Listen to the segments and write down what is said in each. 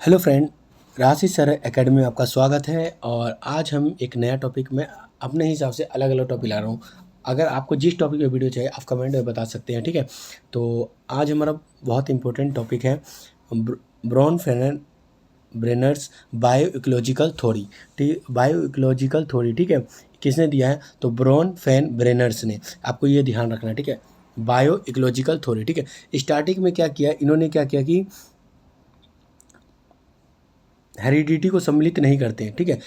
Hello friend, राशि sir academy में आपका स्वागत है। और आज हम एक नया टॉपिक में अपने हिसाब से अलग अलग टॉपिक ला रहा हूँ। अगर आपको जिस टॉपिक पे वीडियो चाहिए आप कमेंट में बता सकते हैं, ठीक है। तो आज हमारा बहुत इंपॉर्टेंट टॉपिक है ब्रॉन ब्रेनर्स बायो इकोलॉजिकल थ्योरी। ठीक, बायो इकोलॉजिकल थ्योरी, ठीक है। किसने दिया है? तो ब्रॉन फैन ब्रेनर्स ने। आपको ये ध्यान रखना है, ठीक है। बायो इकोलॉजिकल थ्योरी, ठीक है। स्टार्टिंग में क्या किया इन्होंने, क्या किया कि हेरिडिटी को सम्मिलित नहीं करते हैं, ठीक है।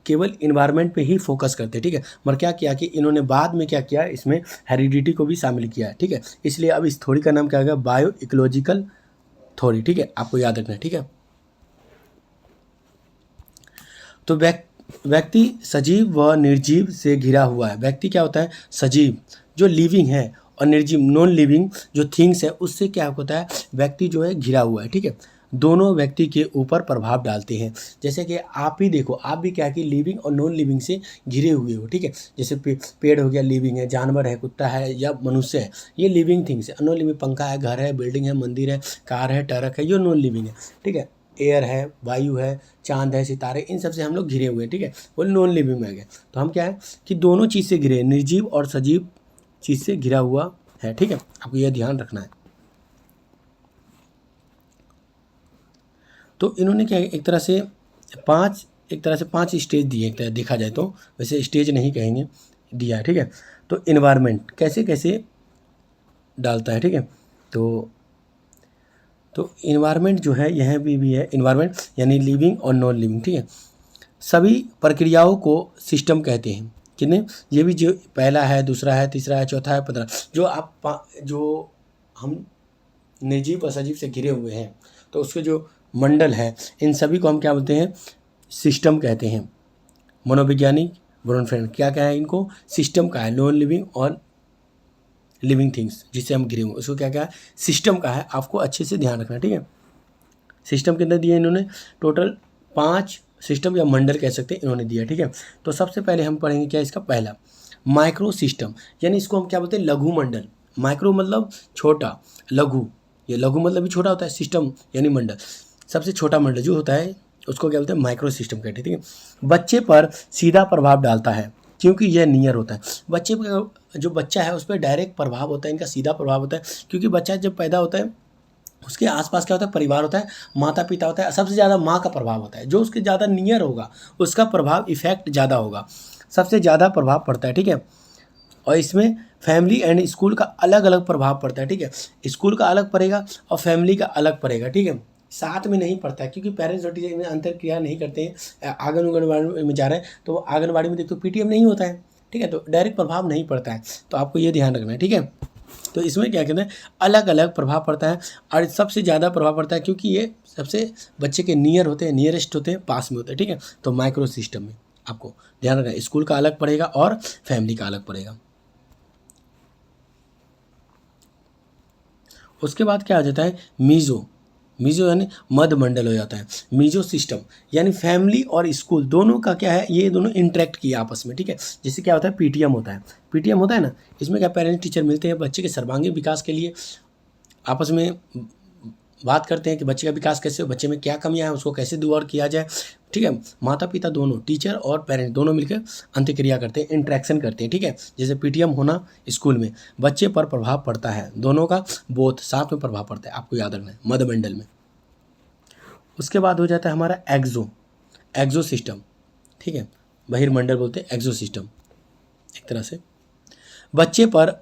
केवल इन्वायरमेंट पे ही फोकस करते हैं, ठीक है। मगर क्या किया कि इन्होंने बाद में क्या किया, इसमें हेरिडिटी को भी शामिल किया है, ठीक है। इसलिए अब इस थ्योरी का नाम क्या होगा? बायो इकोलॉजिकल थ्योरी, ठीक है। आपको याद रखना है, ठीक है। तो व्यक्ति सजीव व निर्जीव से घिरा हुआ है। व्यक्ति क्या होता है? सजीव, जो लिविंग है, और निर्जीव नॉन लिविंग जो थिंग्स है, उससे क्या होता है? व्यक्ति जो है घिरा हुआ है, ठीक है। दोनों व्यक्ति के ऊपर प्रभाव डालते हैं। जैसे कि आप ही देखो, आप भी क्या कि लिविंग और नॉन लिविंग से घिरे हुए हो, ठीक है। जैसे पेड़ हो गया, लिविंग है, जानवर है, कुत्ता है या मनुष्य है, ये लिविंग थिंग्स है। नॉन लिविंग पंखा है, घर है, बिल्डिंग है, मंदिर है, कार है, ट्रक है, ये नॉन लिविंग है, ठीक है। एयर है, वायु है, चांद है, सितारे, इन सब से हम लोग घिरे हुए हैं, ठीक है। वो नॉन लिविंग में आ गए। तो हम क्या है कि दोनों चीज़ से घिरे, निर्जीव और सजीव चीज़ से घिरा हुआ है, ठीक है। आपको यह ध्यान रखना है। तो इन्होंने क्या एक तरह से पांच स्टेज दिए, एक तरह देखा जाए तो। वैसे स्टेज नहीं कहेंगे, दिया है, ठीक है। तो इन्वायरमेंट कैसे कैसे डालता है, ठीक है। तो इन्वायरमेंट जो है, यह भी है इन्वायरमेंट, यानी लिविंग और नॉन लिविंग, ठीक है। सभी प्रक्रियाओं को सिस्टम कहते हैं। कितने? ये भी जो पहला है, दूसरा है, तीसरा है, चौथा है, 15, जो हम निर्जीव और सजीव से घिरे हुए हैं, तो उसके जो मंडल है, इन सभी को हम क्या बोलते हैं? सिस्टम कहते हैं। मनोवैज्ञानिक ब्रोनफ्रेंड क्या क्या है? इनको सिस्टम का है। नॉन लिविंग और लिविंग थिंग्स जिससे हम घिरे हुए, उसको क्या क्या है? सिस्टम का है। आपको अच्छे से ध्यान रखना, ठीक है। सिस्टम कितने दिए इन्होंने? टोटल 5 सिस्टम या मंडल कह सकते हैं, इन्होंने दिया, ठीक है। तो सबसे पहले हम पढ़ेंगे क्या इसका? पहला माइक्रो सिस्टम, यानी इसको हम क्या बोलते हैं? लघु मंडल। माइक्रो मतलब छोटा, लघु, ये लघु मतलब भी छोटा होता है, सिस्टम यानी मंडल। सबसे छोटा मंडल जो होता है उसको क्या बोलते हैं? माइक्रो सिस्टम कहते हैं, ठीक है। बच्चे पर सीधा प्रभाव डालता है, क्योंकि यह नियर होता है। बच्चे पर, जो बच्चा है उस पर डायरेक्ट प्रभाव होता है, इनका सीधा प्रभाव होता है। क्योंकि बच्चा जब पैदा होता है, उसके आसपास क्या होता है? परिवार होता है, माता पिता होता है। सबसे ज़्यादा माँ का प्रभाव होता है, जो उसके ज़्यादा नियर होगा उसका प्रभाव, इफेक्ट ज़्यादा होगा, सबसे ज़्यादा प्रभाव पड़ता है, ठीक है। और इसमें फैमिली एंड स्कूल का अलग अलग प्रभाव पड़ता है, ठीक है। स्कूल का अलग पड़ेगा और फैमिली का अलग पड़ेगा, ठीक है। साथ में नहीं पड़ता है, क्योंकि पेरेंट्स और टीचर में अंतर क्रिया नहीं करते हैं। आंगनबाड़ी में जा रहे हैं तो आंगनबाड़ी में देखो पीटीएम नहीं होता है, ठीक है। तो डायरेक्ट प्रभाव नहीं पड़ता है, तो आपको ये ध्यान रखना है, ठीक है। तो इसमें क्या कहते हैं? अलग अलग प्रभाव पड़ता है, और सबसे ज़्यादा प्रभाव पड़ता है क्योंकि ये सबसे बच्चे के नियर होते हैं, नियरेस्ट होते हैं, पास में होते हैं, ठीक है। तो माइक्रो सिस्टम में आपको ध्यान रखना है, स्कूल का अलग पड़ेगा और फैमिली का अलग पड़ेगा। उसके बाद क्या आ जाता है? मीज़ो। मीज़ो यानी मध्य मंडल हो जाता है। मीज़ो सिस्टम यानी फैमिली और स्कूल दोनों का क्या है? ये दोनों इंटरेक्ट किया आपस में, ठीक है। जैसे क्या होता है? पीटीएम होता है। पीटीएम होता है ना, इसमें क्या पेरेंट्स टीचर मिलते हैं बच्चे के सर्वांगीण विकास के लिए, आपस में बात करते हैं कि बच्चे का विकास कैसे हो, बच्चे में क्या कमियां हैं, उसको कैसे दूर किया जाए, ठीक है। माता पिता दोनों, टीचर और पेरेंट्स दोनों मिलकर अंत्यक्रिया करते हैं, इंट्रैक्शन करते हैं, ठीक है। जैसे पीटीएम होना स्कूल में, बच्चे पर प्रभाव पड़ता है, दोनों का बोथ साथ में प्रभाव पड़ता है, आपको याद रखना है, मध्यमंडल में। उसके बाद हो जाता है हमारा एक्सो, एक्सो सिस्टम, ठीक है। बहिर्मंडल बोलते हैं, एक्सो सिस्टम एक तरह से बच्चे पर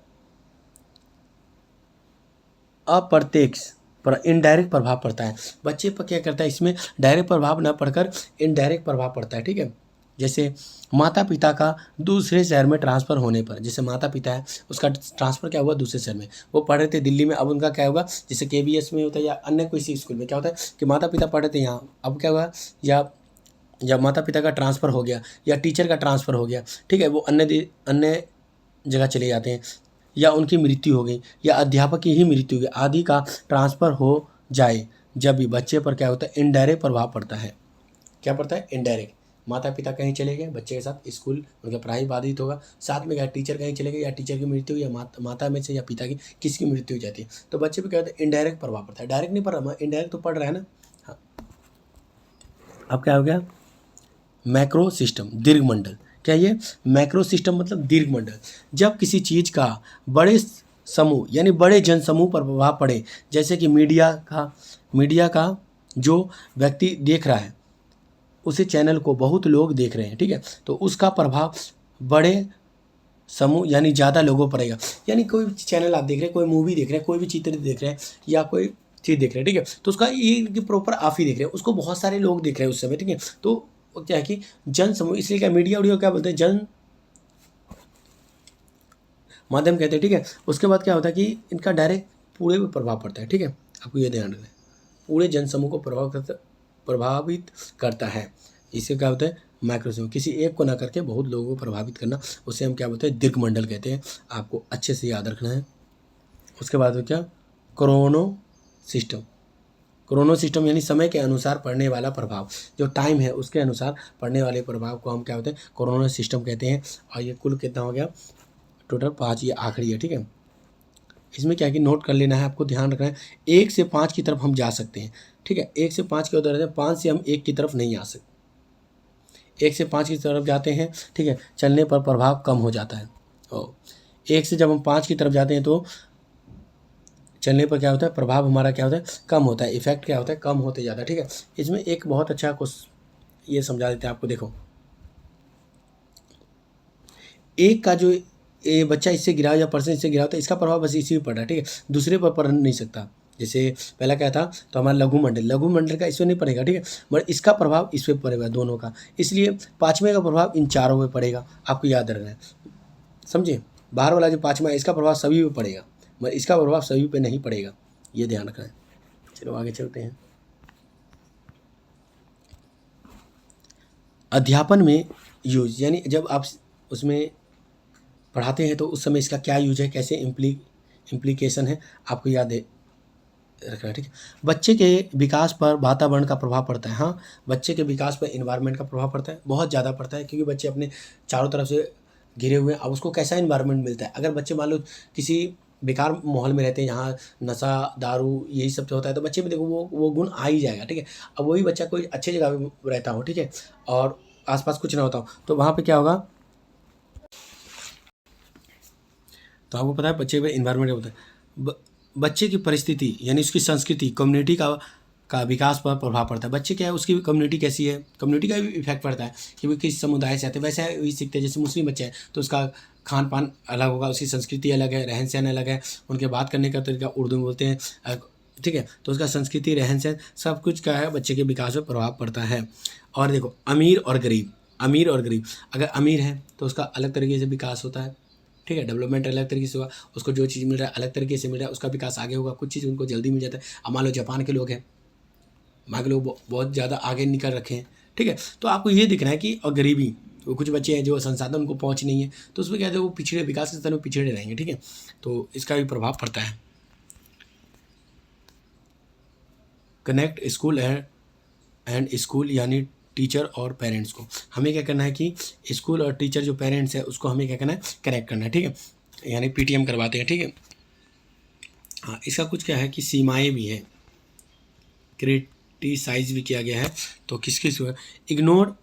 अप्रत्यक्ष पर इनडायरेक्ट प्रभाव पड़ता है। बच्चे पर क्या करता है? इसमें डायरेक्ट प्रभाव न पड़कर इनडायरेक्ट प्रभाव पड़ता है, ठीक है। जैसे माता पिता का दूसरे शहर में ट्रांसफ़र होने पर, जैसे माता पिता है उसका ट्रांसफ़र क्या हुआ? दूसरे शहर में, वो पढ़ रहे थे दिल्ली में, अब उनका क्या होगा? जैसे केबीएस में होता है या अन्य किसी स्कूल में क्या होता है कि माता पिता पढ़ रहे थे यहाँ, अब क्या हुआ? या माता पिता का ट्रांसफ़र हो गया या टीचर का ट्रांसफ़र हो गया, ठीक है, वो अन्य जगह चले जाते हैं, या उनकी मृत्यु हो गई, या अध्यापक की ही मृत्यु हो गई, आदि का ट्रांसफ़र हो जाए, जब भी बच्चे पर क्या होता है? इनडायरेक्ट प्रभाव पड़ता है। क्या पड़ता है? इनडायरेक्ट। माता पिता कहीं चले गए, बच्चे के साथ स्कूल मतलब पढ़ाई बाधित होगा, साथ में क्या टीचर कहीं चले गए, या टीचर की मृत्यु या माता में से या पिता की किसी की मृत्यु हो जाती है, तो बच्चे पर क्या होता है? इनडायरेक्ट प्रभाव पड़ता है। डायरेक्ट नहीं पढ़ रहा, इनडायरेक्ट तो पढ़ रहा है ना। हाँ, अब क्या हो गया, मैक्रो सिस्टम, दीर्घ मंडल। क्या ये मैक्रो सिस्टम मतलब दीर्घ मंडल, जब किसी चीज़ का बड़े समूह यानी बड़े जनसमूह पर प्रभाव पड़े, जैसे कि मीडिया का जो व्यक्ति देख रहा है, उसी चैनल को बहुत लोग देख रहे हैं, ठीक है, तो उसका प्रभाव बड़े समूह यानी ज़्यादा लोगों पर पड़ेगा। यानी कोई चैनल आप देख रहे हैं, कोई मूवी देख रहे हैं, कोई भी चित्र देख रहे हैं या कोई चीज़ देख रहे हैं, ठीक है, तो उसका ये प्रॉपर आप ही देख रहे हैं, उसको बहुत सारे लोग देख रहे हैं उस समय, ठीक है, तो क्या है कि जन समूह, इसलिए क्या मीडिया उडिया क्या बोलते हैं, जन माध्यम कहते हैं, ठीक है। उसके बाद क्या होता है कि इनका डायरेक्ट पूरे पे प्रभाव पड़ता है, ठीक है, आपको ये ध्यान रखना है, पूरे जनसमूह को प्रभावित करता है। इससे क्या होता है, माइक्रोसमूह, किसी एक को ना करके बहुत लोगों को प्रभावित करना, उसे हम क्या बोलते हैं, दीर्घ मंडल कहते हैं। आपको अच्छे से याद रखना है। उसके बाद में क्या, क्रोनो सिस्टम यानी समय के अनुसार पड़ने वाला प्रभाव, जो टाइम है उसके अनुसार पड़ने वाले प्रभाव को हम क्या होते हैं, क्रोनो सिस्टम कहते हैं। और ये कुल कितना हो गया, टोटल 5, ये आखिरी है, ठीक है। इसमें क्या है कि नोट कर लेना है, आपको ध्यान रखना है, 1 से 5 की तरफ हम जा सकते हैं, ठीक है, 1 से 5 के उधर है, 5 से हम 1 की तरफ नहीं आ सकते, 1 से 5 की तरफ जाते हैं, ठीक है, चलने पर प्रभाव कम हो जाता है। और 1 से जब हम 5 की तरफ जाते हैं तो चलने पर क्या होता है, प्रभाव हमारा क्या होता है, कम होता है, इफेक्ट क्या होता है, कम होते जाता है, ठीक है। इसमें एक बहुत अच्छा क्वेश्चन ये समझा देते हैं आपको, देखो, एक का जो ये बच्चा इससे गिरा या पर्सन इससे गिरा होता है, इसका प्रभाव बस इसी पे पड़ रहा है, ठीक है, दूसरे पर पड़ नहीं सकता। जैसे पहला क्या था, तो हमारा लघु मंडल का इस पर नहीं पड़ेगा, ठीक है, मगर इसका प्रभाव इस पर पड़ेगा, दोनों का, इसलिए 5वें का प्रभाव इन चारों पे पड़ेगा, आपको याद रखना है, समझे। बाहर वाला जो 5वां है इसका प्रभाव सभी पे पड़ेगा, मगर इसका प्रभाव सभी पे नहीं पड़ेगा, ये ध्यान रखना है। चलो आगे चलते हैं। अध्यापन में यूज, यानी जब आप उसमें पढ़ाते हैं तो उस समय इसका क्या यूज है, कैसे इम्प्लीकेशन है, आपको याद रखना है, ठीक है। बच्चे के विकास पर वातावरण का प्रभाव पड़ता है, हाँ, बच्चे के विकास पर इन्वायरमेंट का प्रभाव पड़ता है, बहुत ज़्यादा पड़ता है, क्योंकि बच्चे अपने चारों तरफ से घिरे हुए हैं। अब उसको कैसा इन्वायरमेंट मिलता है, अगर बच्चे मान लो किसी बेकार माहौल में रहते हैं, जहाँ नशा दारू यही सब होता है, तो बच्चे में देखो वो गुण आ ही जाएगा, ठीक है। अब वही बच्चा कोई अच्छी जगह पे रहता हो, ठीक है, और आसपास कुछ ना होता हो, तो वहाँ पे क्या होगा, तो आपको पता है बच्चे पे इन्वायरमेंट क्या होता है, बच्चे की परिस्थिति यानी उसकी संस्कृति, कम्युनिटी का विकास पर प्रभाव पड़ता है। बच्चे क्या है, उसकी कम्युनिटी कैसी है, कम्युनिटी का भी इफेक्ट पड़ता है कि वो किस समुदाय से आते हैं, वैसे वही सीखते हैं। जैसे मुस्लिम बच्चे हैं तो उसका खान पान अलग होगा, उसकी संस्कृति अलग है, रहन सहन अलग है, उनके बात करने का तरीका उर्दू में बोलते हैं, ठीक है, तो उसका संस्कृति, रहन सहन, सब कुछ क्या है, बच्चे के विकास पर प्रभाव पड़ता है। और देखो, अमीर और गरीब, अगर अमीर है तो उसका अलग तरीके से विकास होता है, ठीक है, डेवलपमेंट अलग तरीके से होगा, उसको जो चीज़ मिल रहा है अलग तरीके से मिल रहा है, उसका विकास आगे होगा, कुछ चीज़ उनको जल्दी मिल जाता है। अब मान लो जापान के लोग हैं, वहाँ के लोग बहुत ज़्यादा आगे निकल रखे हैं, ठीक है, तो आपको ये दिखना है कि, और गरीबी, वो कुछ बच्चे हैं जो संसाधन उनको पहुँच नहीं है, तो उसमें क्या है, वो पिछड़े, विकास के स्तर में पिछड़े रहेंगे, ठीक है, तो इसका भी प्रभाव पड़ता है। कनेक्ट स्कूल एंड स्कूल यानी टीचर और पेरेंट्स को, हमें क्या करना है कि स्कूल और टीचर जो पेरेंट्स है उसको हमें क्या करना है, कनेक्ट करना है, ठीक है, यानी पीटीएम करवाते हैं, ठीक है। हाँ, इसका कुछ क्या है कि सीमाएं भी है, क्रिटिसाइज भी किया गया है, तो किस किस, इग्नोर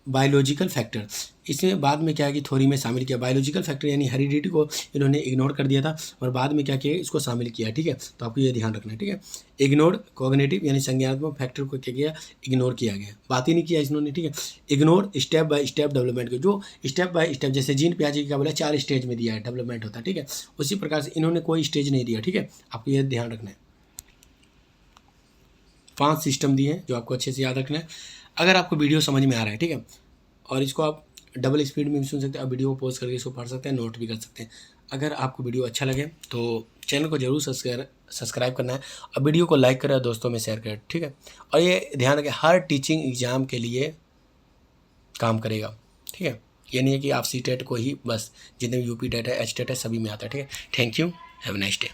बायोलॉजिकल फैक्टर, इसमें बाद में क्या है कि थ्योरी में शामिल किया, बायोलॉजिकल फैक्टर यानी हेरिडिटी को इन्होंने इग्नोर कर दिया था, और बाद में क्या किया, इसको शामिल किया, ठीक है, तो आपको ये ध्यान रखना है, ठीक है। इग्नोर कॉग्निटिव यानी संज्ञानात्मक फैक्टर को क्या किया, इग्नोर किया गया, बात ही नहीं किया इन्होंने, ठीक है। Ignore step by step development को, जो स्टेप बाय स्टेप, जैसे जीन पियाजे की क्या बोला, 4 स्टेज में दिया है डेवलपमेंट होता है, ठीक है, उसी प्रकार से इन्होंने कोई स्टेज नहीं दिया, ठीक है, आपको ये ध्यान रखना है। 5 सिस्टम दिए हैं जो आपको अच्छे से याद रखना है। अगर आपको वीडियो समझ में आ रहा है, ठीक है, और इसको आप डबल स्पीड में भी सुन सकते हैं, आप वीडियो को पॉज करके इसको पढ़ सकते हैं, नोट भी कर सकते हैं। अगर आपको वीडियो अच्छा लगे तो चैनल को जरूर सब्सक्राइब करना है, और वीडियो को लाइक करें और दोस्तों में शेयर करें, ठीक है। और ये ध्यान रखें, हर टीचिंग एग्जाम के लिए काम करेगा, ठीक है, ये नहीं है कि आप सी टेट को ही बस, जितने भी यूपी टेट है, एच टेट है, सभी में आता है, ठीक है। Thank you, have a nice day.